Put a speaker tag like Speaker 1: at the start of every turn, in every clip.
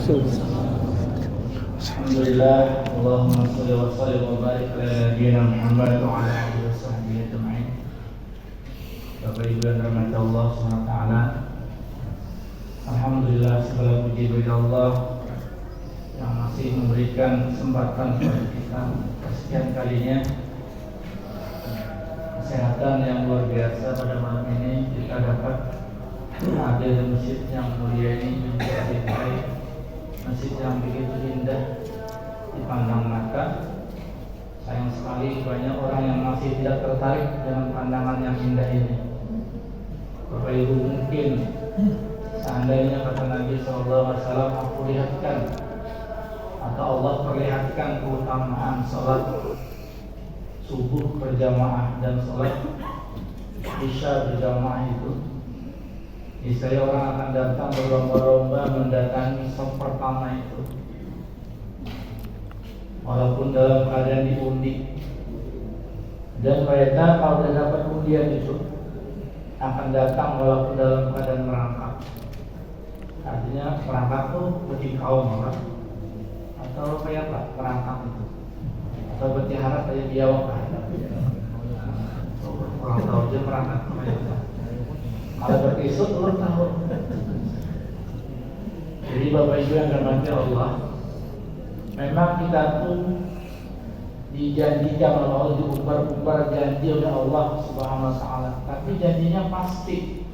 Speaker 1: Alhamdulillah, Allahumma sholli wa sallim wa barik ala nabiyyina Muhammad wa ala alihi wa sahbihi ajma'in. Bapak Ibu yang dirahmati Allah Subhanahu wa taala. Alhamdulillah, segala puji bagi Allah yang masih memberikan kesempatan kepada kita kesekian kalinya kesehatan yang luar biasa pada malam ini kita dapat hadir di masjid yang mulia ini, masjid yang begitu indah dipandang mata. Sayang sekali banyak orang yang masih tidak tertarik dengan pandangan yang indah ini. Bapak Ibu, mungkin seandainya kata Nabi SAW, aku lihatkan atau Allah perlihatkan keutamaan sholat subuh berjamaah dan sholat isya berjamaah itu, niscaya orang akan datang berlomba-lomba mendatangi saf pertama itu, walaupun dalam keadaan diundi. Dan mereka kalau sudah dapat undian itu akan datang walaupun dalam keadaan merangkak. Artinya merangkak tuh beti kaum orang atau kayak apa merangkak itu, atau beti harap kayak biawak orang tahu aja merangkak kayak apa. Kalau berkisut ulur tahu. Jadi Bapak Ibu yang dirahmati Allah, memang kita tuh dijanjikan oleh Allah, diumbar-umbar janji oleh Allah Subhanahu wa taala, tapi janjinya pasti.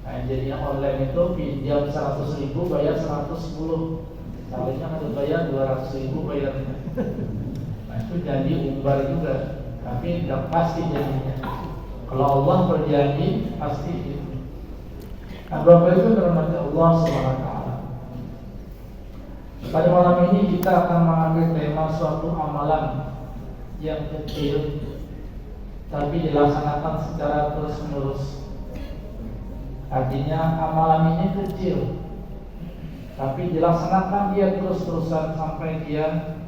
Speaker 1: Nah, jadinya online itu pinjam 100.000 bayar 110. Salahnya kan bayar 200.000 bayarnya. Nah, itu janji umbar juga, tapi tidak pasti janjinya. Kalau Allah berjanji pasti itu. Nah, Bapak Ibu dirahmati Allah Subhanahu wa taala, pada malam ini kita akan mengambil tema suatu amalan yang kecil tapi dilaksanakan secara terus-menerus. Artinya amalan ini kecil tapi dilaksanakan dia terus-terusan sampai dia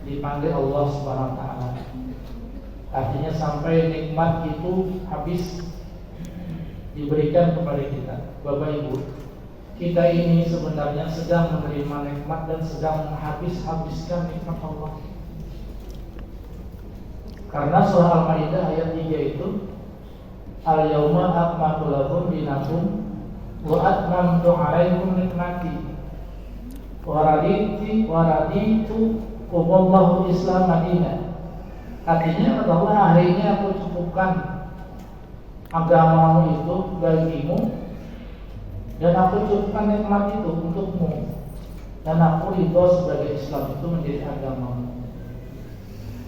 Speaker 1: dipanggil Allah Subhanahu wa taala. Artinya sampai nikmat itu habis diberikan kepada kita. Bapak Ibu, kita ini sebenarnya sedang menerima nikmat dan sedang menghabis-habiskan nikmat Allah. Karena surah Al-Maidah ayat 3 itu, Al-yawma akmaltu lakum dinakum wa atmamtu 'alaikum nikmati wa raditu kumullahu Islam Madinah. Artinya kata Allah, hari ini aku cukupkan agamamu itu bagimu, dan aku cukupkan nikmat itu untukmu, dan aku ridho sebagai Islam itu menjadi agamamu.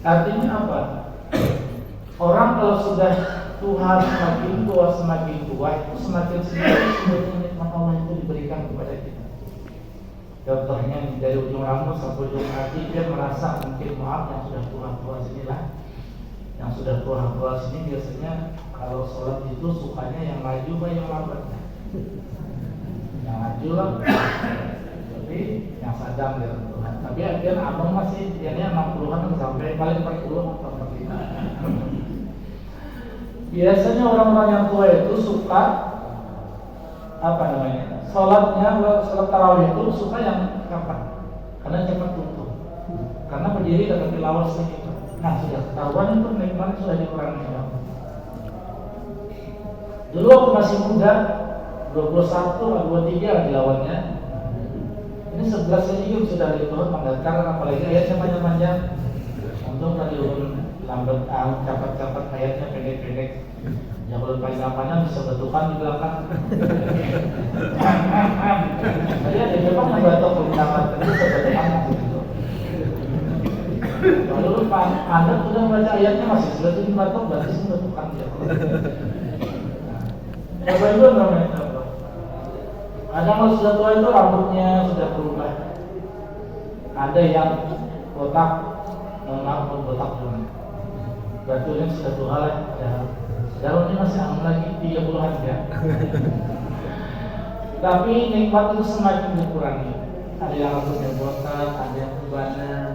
Speaker 1: Artinya apa? Orang kalau sudah Tuhan semakin tua itu semakin sedikit sebenarnya nikmat Allah itu diberikan kepada kita. Contohnya dari ujung rambut sampai ujung kaki dia merasa mungkin maaf yang sudah tua-tua sinilah, yang sudah tua-tua sini biasanya kalau sholat itu sukanya yang maju apa yang lambat? Yang maju lah, tapi yang sadar dari Tuhan. Tapi akhirnya abang masih dianya 60-an sampai paling 40 atau 45. Biasanya orang-orang yang tua itu suka apa namanya? Sholatnya, sholat tarawih itu suka yang kapan? Karena cepat tutup. Karena berdiri dan tilawah sedikit. Nah, sudah ketahuan itu nikmatnya sudah dikurangi. Dulu aku masih muda, 21 atau 23 dilawannya. Ini 11 saja juga sudah dari Tuhan menggantar, apalagi ayatnya panjang-panjang. Untung tadi lambat, cepat-cepat ayatnya pendek-pendek. Ya kalau panjang-panjang bisa bentukan di belakang. Jadi ada depan yang batok pendapat itu sebenarnya gitu. Lalu Anda sudah baca ayatnya masih sudah jadi batok, berarti sudah bentukan dia. Bapak Ibu namanya apa? Kadang kalau sudah tua itu rambutnya sudah berubah. Ada yang botak, maaf botak dulu. Berarti ini sudah tua lah. Daunnya masih aman lagi 30-an ya. Tapi nikmat itu semakin dikurangi. Ada yang rambutnya botak, ada yang ubanan,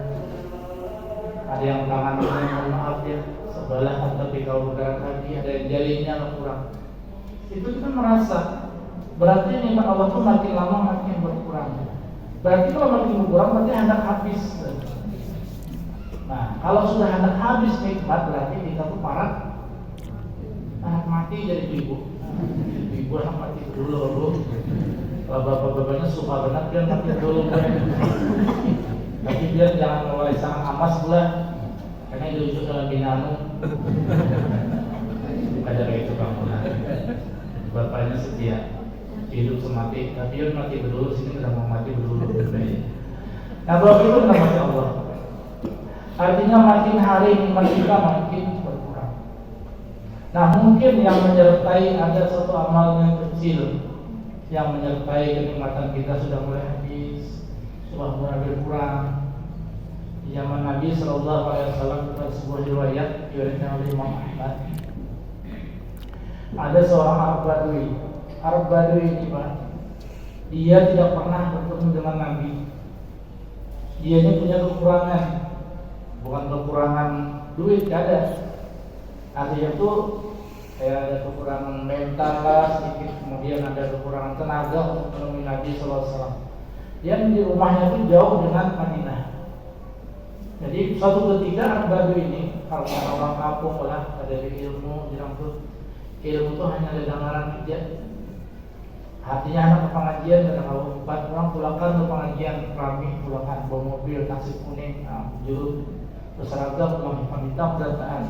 Speaker 1: ada yang tangannya mohon maaf ya sebelah atau 3 beberapa kaki, ada yang jarinya kurang. Itu kita merasa Berarti nikmat Allah tuh makin lama makin berkurang. Berarti kalau makin berkurang berarti hendak habis. Nah, kalau sudah hendak habis nikmat berarti kita tuh parah mati jadi ibu. Ibu mati dulu. Kalau bapak-bapaknya suka banget dia mati dulu. Tapi dia jangan mewariskan amas pula, karena diujuk dengan binanu. Ada kayak itu kamu. Bapaknya setia hidup semati, tapi dia mati dulu, sini udah mau mati dulu. Nah, bapak itu nama Allah. Artinya makin hari nikmat kita makin berkurang. Nah, mungkin yang menyertai ada suatu amal yang kecil yang menyertai kenikmatan kita sudah mulai habis, sudah mulai berkurang. Di zaman Nabi Sallallahu Alaihi Wasallam ada sebuah riwayat diriwayatkan oleh Imam Ahmad. Ada seorang Arab Badui. Arab Badui ini Pak, dia tidak pernah bertemu dengan Nabi. Dia ini punya kekurangan, bukan kekurangan duit, ada. Artinya itu kayak ada kekurangan mental lah sedikit, kemudian ada kekurangan tenaga untuk menemui Nabi Sallallahu Alaihi Wasallam. Dia di rumahnya itu jauh dengan Madinah. Jadi suatu ketika Arab Badui ini, kalau orang kampung lah, ada ilmu, bilang tuh ilmu itu hanya ada dengaran aja. Artinya anak ke pengajian dan kalau 4 orang pulakan ke pengajian rame, pulakan bawa mobil taksi kuning, jurut berseragam, pulang hitam berataan.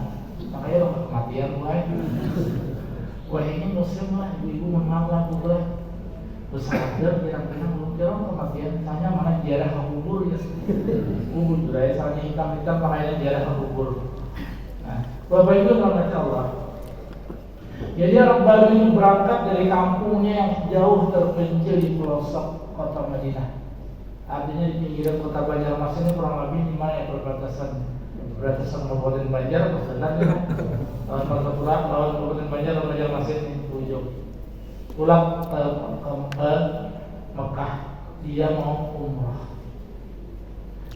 Speaker 1: Makanya orang kematian mulai. Wah ini muslim lah, ibu mohon maaf lah pula. Berseragam pirang-pirang belum orang kematian. Tanya mana ziarah ke kubur ya? Kubur jurai salahnya hitam-hitam makanya ziarah ke kubur. Nah, Bapak Ibu rahmati Allah. Jadi Arab Badui ini berangkat dari kampungnya yang jauh terpencil di pelosok kota Madinah. Artinya di pinggiran kota Banjarmasin ini kurang lebih di mana ya perbatasan Kabupaten Banjar atau Selat ya. Lawan Kabupaten Banjar dan Banjarmasin ini ujung. Pulang ke Mekah, dia mau umrah.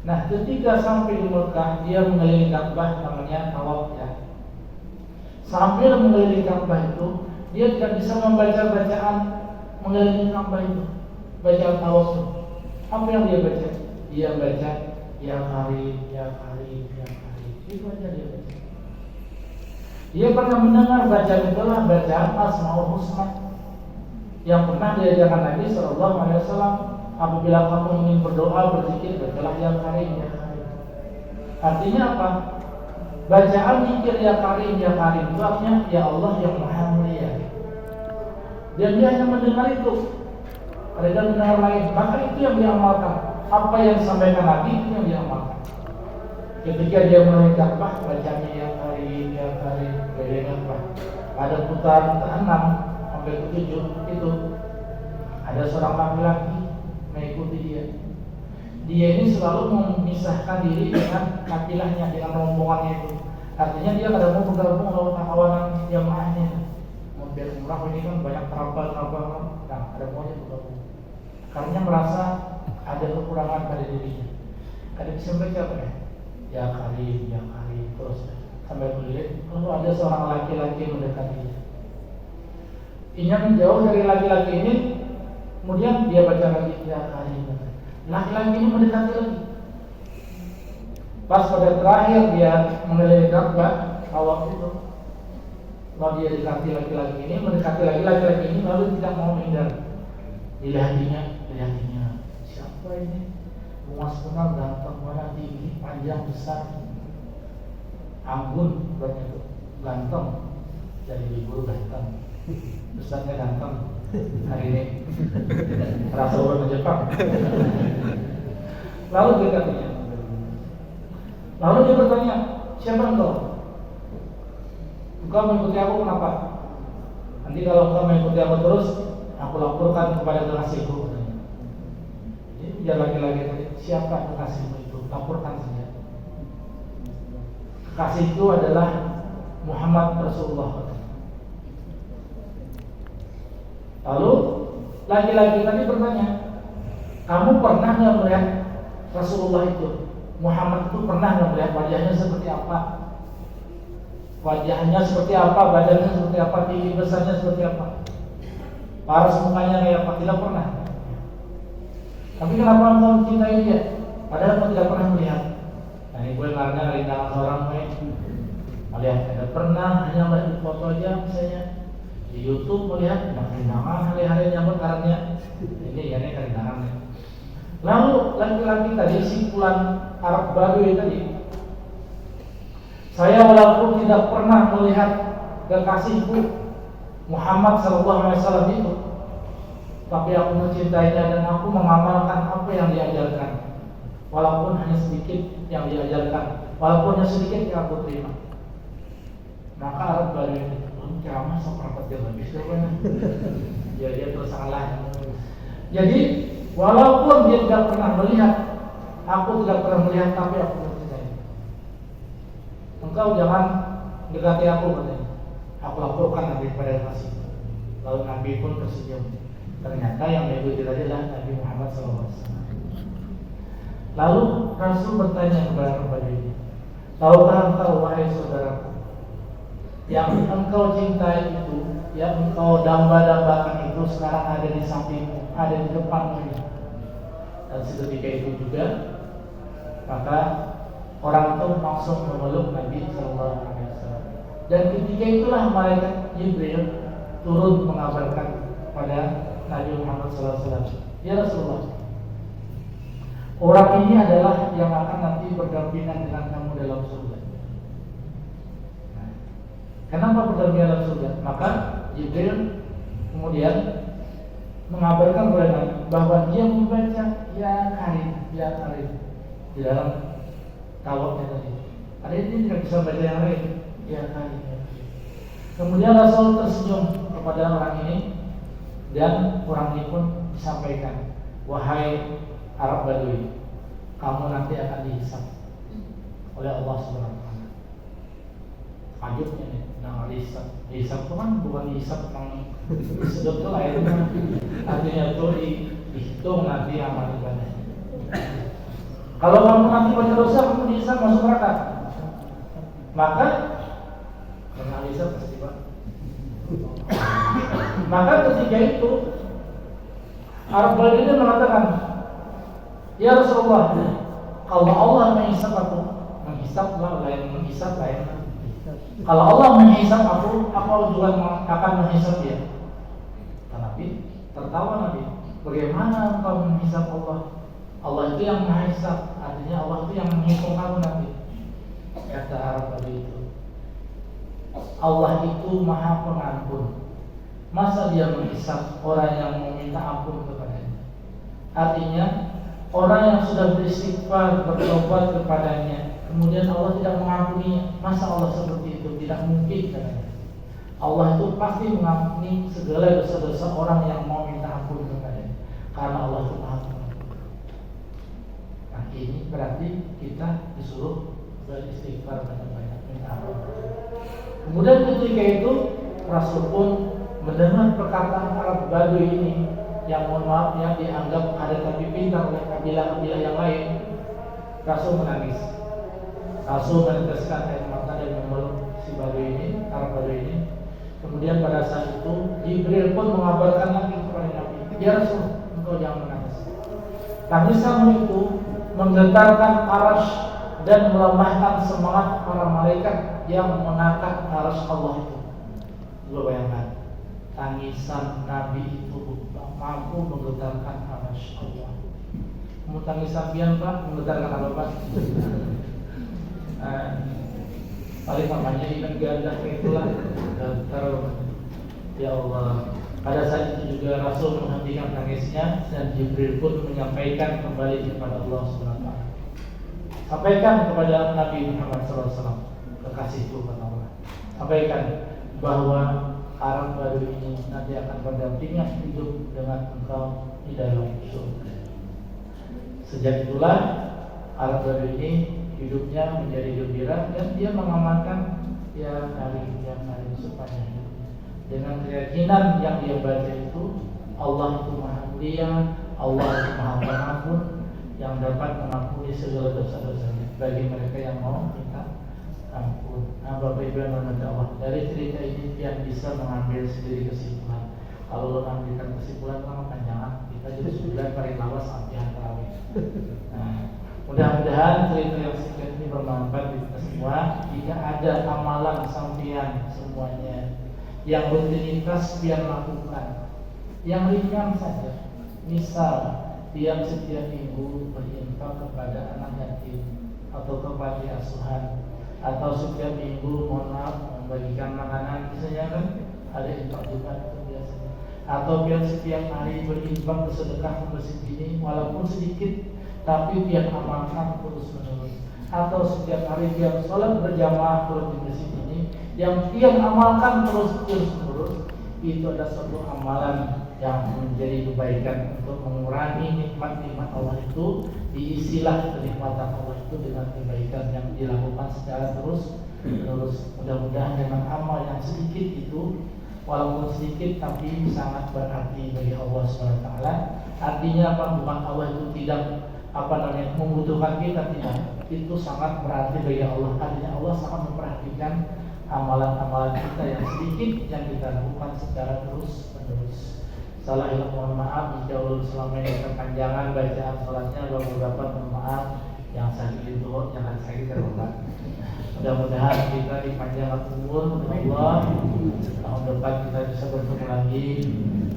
Speaker 1: Nah, ketika sampai di Mekah, dia mengelilingi Ka'bah, namanya tawaf ya. Sambil mengelilingi Ka'bah itu, dia tidak bisa membaca bacaan mengelilingi Ka'bah itu, bacaan tawaf itu. Apa yang dia baca? Dia baca ya Karim, ya Karim, ya Karim. Itu aja dia baca. Dia pernah mendengar bacaan itulah bacaan Asmaul Husna yang pernah diajarkan Nabi Sallallahu Alaihi Wasallam. Apabila kamu ingin berdoa berzikir, bacalah ya Karim, ya Karim. Artinya apa? Bacaan zikir ya Karim itu artinya ya Allah yang Maha Mulia. Dan dia hanya mendengar itu. Ada mendengar lain, maka itu yang diamalkan. Apa yang disampaikan Nabi itu yang diamalkan. Ketika dia melalui Ka'bah, bacanya ya Karim, bacanya apa? Pada putaran ke-6 sampai ke-7 itu ada seorang laki-laki mengikuti dia. Dia ini selalu memisahkan diri dengan kabilahnya, dengan rombongannya itu. Artinya dia kadang mau bergabung dengan kawanan jamaahnya. Mobil umrah ini kan banyak terapal, nah ada maunya bergabung. Karena merasa ada kekurangan pada dirinya. Kadang bisa baca apa ya? Ya Karim, terus sampai melihat lalu ada seorang laki-laki mendekati dia. Ingin menjauh dari laki-laki ini, kemudian dia baca lagi ya Karim. Laki-laki ini mendekati lagi. Pas pada terakhir dia mengelilingi Ka'bah awal itu, lalu dia dekati laki-laki ini, mendekati laki-laki ini, lalu tidak mau menghindar. Dilihat hatinya, siapa ini? Luas benar, ganteng, mana tinggi, panjang, besar, anggun, banyak itu, ganteng, jadi libur ganteng, besarnya ganteng. Hari ini rasa orang Jepang. Lalu dia katanya, lalu dia bertanya, siapa engkau? Engkau mengikuti aku kenapa? Nanti kalau engkau mengikuti aku terus, aku laporkan kepada kekasihku. Jadi dia lagi-lagi tadi, siapa kekasihmu itu? Laporkan saja. Kekasih itu adalah Muhammad Rasulullah. Lalu laki-laki tadi bertanya, kamu pernah nggak melihat Rasulullah itu? Muhammad itu pernah nggak melihat wajahnya seperti apa? Wajahnya seperti apa, badannya seperti apa, tinggi besarnya seperti apa? paras mukanya kayak apa? Tidak pernah. Tapi kenapa engkau mencintai dia? Padahal engkau tidak pernah melihat. Nah ini gue ngaranya ngerintangan seorang gue. Melihat tidak pernah, hanya melihat foto aja misalnya di YouTube melihat kerintangan hari-hari nyambut karanya. Ini ya nih kerintangannya. Lalu laki-laki tadi simpulan Arab Badui tadi, saya walaupun tidak pernah melihat kekasihku Muhammad SAW itu, tapi aku mencintainya dan aku mengamalkan apa yang diajarkan, walaupun hanya sedikit yang diajarkan, walaupun hanya sedikit yang aku terima. Maka Arab Badui itu ceramah sok rapat dia habis ya dia terus salah. Jadi walaupun dia tidak pernah melihat, aku tidak pernah melihat, tapi aku mencintai. Engkau jangan dekati aku katanya. Aku laporkan Nabi kepada kasih. Lalu Nabi pun tersenyum. Ternyata yang mengikuti tadi adalah Nabi Muhammad SAW. Lalu Rasul bertanya kepada ini, tahukah engkau wahai saudaraku, yang engkau cintai itu, yang engkau damba-dambakan itu sekarang ada di sampingmu, ada di depanmu ini. Dan seketika itu juga, maka orang itu langsung memeluk Nabi SAW. Dan ketika itulah malaikat Jibril turun mengabarkan pada Nabi Muhammad SAW, ya Rasulullah, orang ini adalah yang akan nanti berdampingan dengan kamu dalam surga. Nah, kenapa berdampingan dalam surga? Maka Jibril kemudian mengabarkan kepada Nabi bahwa dia membaca ya Karim di dalam tawafnya tadi. Ada ini tidak bisa baca yang lain. Ya Karim. Kemudian Rasul tersenyum kepada orang ini dan orang ini pun disampaikan, wahai Arab Badui, kamu nanti akan dihisab oleh Allah Subhanahu wa taala. Ajubnya nih, nah dihisab itu kan bukan dihisab yang disedot ke airnya, artinya itu dihitung nanti amal ibadahnya. Kalau kamu nanti banyak dosa, kamu dihisab masuk neraka. Maka karena dihisab pasti Pak. Maka ketika itu Arab Badui ini mengatakan, ya Rasulullah, kalau Allah menghisab aku, menghisablah lain menghisab lain. Kalau Allah menghisab aku juga akan menghisab dia. Nabi tertawa Nabi, bagaimana engkau menghisab Allah? Allah itu yang menghisab, artinya Allah itu yang menghitung kamu Nabi. Kata Arab Badui itu, Allah itu Maha Pengampun. Masa dia menghisab orang yang meminta ampun kepadanya? Artinya orang yang sudah beristighfar, bertobat kepadanya, kemudian Allah tidak mengampuni, masa Allah seperti itu? Tidak mungkin katanya. Allah itu pasti mengampuni segala dosa-dosa orang yang mau minta ampun kepadanya, karena Allah itu Maha Pengampun. Nah ini berarti kita disuruh beristighfar banyak-banyak, minta ampun. Kemudian ketika itu Rasul pun mendengar perkataan Arab Badui ini yang mohon maaf yang dianggap ada tapi pintar oleh kabilah-kabilah yang lain. Rasul menangis. Rasul meneteskan air mata dan memeluk si Badui ini, Arab Badui ini. Kemudian pada saat itu Jibril pun mengabarkan lagi kepada Nabi, ya Rasul, engkau jangan menangis. Tangisanmu itu menggetarkan arasy dan melemahkan semangat para malaikat yang mengangkat arasy Allah itu. Coba bayangkan, tangisan Nabi itu mampu menggetarkan arasy Allah. Mau tangisan pian Pak, menggetarkan apa Pak? Paling namanya ikan ganda itulah getar. Ya Allah. Pada saat itu juga Rasul menghentikan tangisnya dan Jibril pun menyampaikan kembali kepada Allah SWT. Sampaikan kepada Nabi Muhammad SAW, kekasihku kata Allah. Sampaikan bahwa Arab Badui ini nanti akan berdampingan hidup dengan engkau di dalam surga. Sejak itulah Arab Badui ini hidupnya menjadi gembira dan dia mengamalkan ya hari sepanjang hidupnya dengan keyakinan yang dia baca itu Allah itu Maha Mulia, Allah itu Maha Pengampun yang dapat mengampuni segala dosa-dosanya bagi mereka yang mau minta ampun. Nah Bapak Ibu yang Allah, dari cerita ini yang bisa mengambil sendiri kesimpulan Kalau lo ngambilkan kesimpulan lama panjangan, kita jadi 9 paling lawas latihan tarawih. Nah, mudah-mudahan cerita yang singkat ini bermanfaat bagi kita semua. Jika ada amalan sampean semuanya yang rutinitas biar lakukan, yang ringan saja. Misal tiap setiap minggu berinfak kepada anak yatim atau ke panti asuhan, atau setiap minggu mohon maaf membagikan makanan, misalnya kan ada infak juga itu biasanya. Atau biar setiap hari berinfak bersedekah ke masjid ini walaupun sedikit, tapi biar amalkan terus menerus. Atau setiap hari biar sholat berjamaah terus di masjid ini, yang biar amalkan terus menerus. Itu adalah suatu amalan yang menjadi kebaikan untuk mengurangi nikmat-nikmat Allah itu. Diisilah kenikmatan Allah itu dengan kebaikan yang dilakukan secara terus menerus. Mudah-mudahan dengan amal yang sedikit itu, walaupun sedikit tapi sangat berarti bagi Allah SWT. Artinya apa? Bukan Allah itu tidak membutuhkan kita, tidak. Itu sangat berarti bagi Allah. Artinya Allah sangat memperhatikan amalan-amalan kita yang sedikit yang kita lakukan secara terus menerus. Salah hilaf mohon maaf jika ulun selama ini kepanjangan bacaan sholatnya, beberapa mohon maaf yang sakit itu, yang sakit terluka. Mudah-mudahan kita dipanjangkan umur oleh Allah. Tahun depan kita bisa bertemu lagi,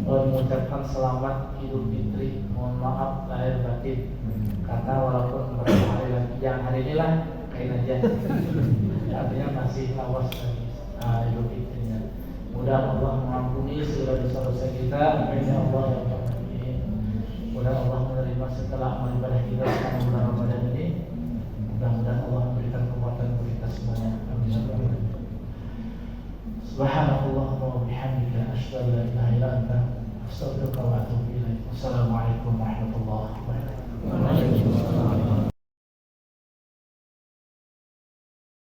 Speaker 1: mengucapkan selamat Idul Fitri. Mohon maaf lahir batin, karena walaupun beberapa hari lagi, yang hari ini lah kain aja. Artinya masih lawas lagi Idul Fitrinya. Mudah Allah mengampuni segala dosa-dosa kita. Amin ya Allah ya Rabbal alamin. Mudah Allah menerima setelah amal ibadah kita selama bulan Ramadan ini. Mudah-mudahan Allah memberikan kekuatan bagi kita semuanya. Amin ya Rabbal alamin. Subhanallahumma wa bihamdika asyhadu an la ilaha illa anta astaghfiruka wa atubu ilaik. Wassalamualaikum warahmatullahi wabarakatuh.